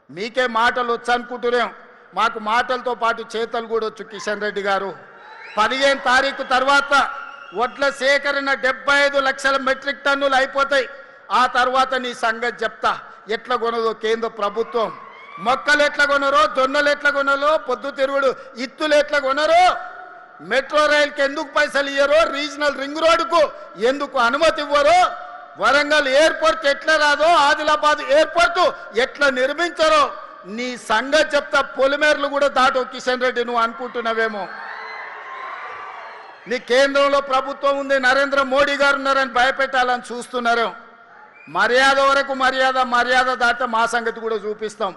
మీకే మాటలు వచ్చు అనుకుంటున్నాం, మాకు మాటలతో పాటు చేతలు కూడా వచ్చు. కిషన్ రెడ్డి గారు 15 తారీఖు తర్వాత వడ్ల సేకరణ 75 లక్షల మెట్రిక్ టన్నులు అయిపోతాయి. ఆ తర్వాత నీ సంగతి చెప్తా. ఎట్లా కొనదో కేంద్ర ప్రభుత్వం, మొక్కలు ఎట్లా కొనరో, జొన్నలు ఎట్లా కొనరో, పొద్దుతిరుగుడు ఇత్తులు ఎట్లా కొనరో, మెట్రో రైలుకి ఎందుకు పైసలు ఇయ్యరో, రీజనల్ రింగ్ రోడ్డుకు ఎందుకు అనుమతి ఇవ్వరో, వరంగల్ ఎయిర్పోర్ట్ ఎట్లా రాదో, ఆదిలాబాద్ ఎయిర్పోర్ట్ ఎట్లా నిర్మించరో నీ సంగతి చెప్తా. పొలిమేర్లు కూడా దాటో కిషన్ రెడ్డి, నువ్వు అనుకుంటున్నావేమో. నీ కేంద్రంలో ప్రభుత్వం ఉంది, నరేంద్ర మోడీ గారు ఉన్నారని భయపెట్టాలని చూస్తున్నారు. మర్యాద వరకు మర్యాద దాటితే మా సంగతి కూడా చూపిస్తాం.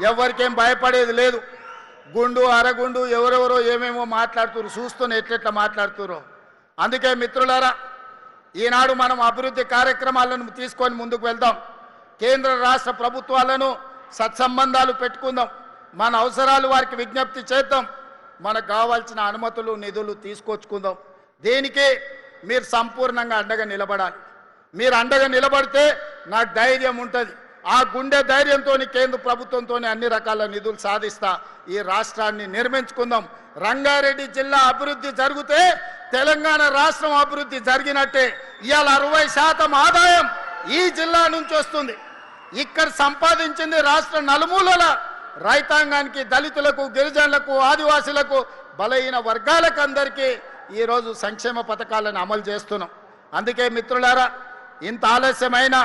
ఎవరికేం భయపడేది లేదు. గుండు అరగుండు ఎవరెవరో ఏమేమో మాట్లాడుతున్నారు, చూస్తున్న ఎట్లెట్లా మాట్లాడుతున్నారు. అందుకే మిత్రులారా, ఈనాడు మనం అభివృద్ధి కార్యక్రమాలను తీసుకొని ముందుకు వెళ్దాం. కేంద్ర రాష్ట్ర ప్రభుత్వాలను సత్సంబంధాలు పెట్టుకుందాం. మన అవసరాలు వారికి విజ్ఞప్తి చేద్దాం. మనకు కావాల్సిన అనుమతులు నిధులు తీసుకొచ్చుకుందాం. దేనికి మీరు సంపూర్ణంగా అండగా నిలబడాలి. మీరు అండగా నిలబడితే నాకు ధైర్యం ఉంటుంది. ఆ గుండె ధైర్యంతో కేంద్ర ప్రభుత్వంతో అన్ని రకాల నిధులు సాధిస్తా ఈ రాష్ట్రాన్ని నిర్మించుకుందాం. రంగారెడ్డి జిల్లా అభివృద్ధి జరిగితే తెలంగాణ రాష్ట్రం అభివృద్ధి జరిగినట్టే. ఇవాళ 60% ఆదాయం ఈ జిల్లా నుంచి వస్తుంది. ఇక్కడ సంపాదించింది రాష్ట్ర నలుమూలల రైతాంగానికి, దళితులకు, గిరిజనులకు, ఆదివాసులకు, బలహీన వర్గాలకు అందరికీ ఈరోజు సంక్షేమ పథకాలను అమలు చేస్తున్నాం. అందుకే మిత్రులారా, ఇంత ఆలస్యమైన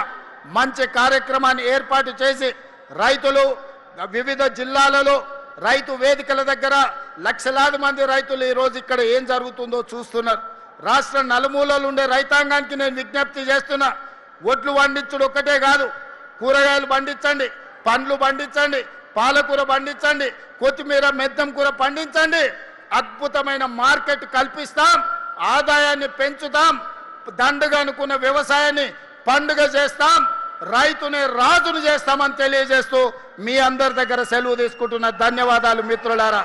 మంచి కార్యక్రమాన్ని ఏర్పాటు చేసి రైతులు వివిధ జిల్లాలలో రైతు వేదికల దగ్గర లక్షలాది మంది రైతులు ఈరోజు ఇక్కడ ఏం జరుగుతుందో చూస్తున్నారు. రాష్ట్ర నలుమూలలు ఉండే రైతాంగానికి నేను విజ్ఞప్తి చేస్తున్నా, ఒడ్లు పండించడం ఒక్కటే కాదు, కూరగాయలు పండించండి, పండ్లు పండించండి, పాలకూర పండించండి, కొత్తిమీర మెద్దం కూర పండించండి. అద్భుతమైన మార్కెట్ కల్పిస్తాం, ఆదాయాన్ని పెంచుతాం, దండగా అనుకున్న వ్యవసాయాన్ని పండుగ చేస్తాం, రైతుని రాజును చేస్తామని తెలియజేస్తూ మీ అందరి దగ్గర సెలవు తీసుకుంటున్న ధన్యవాదాలు మిత్రులారా.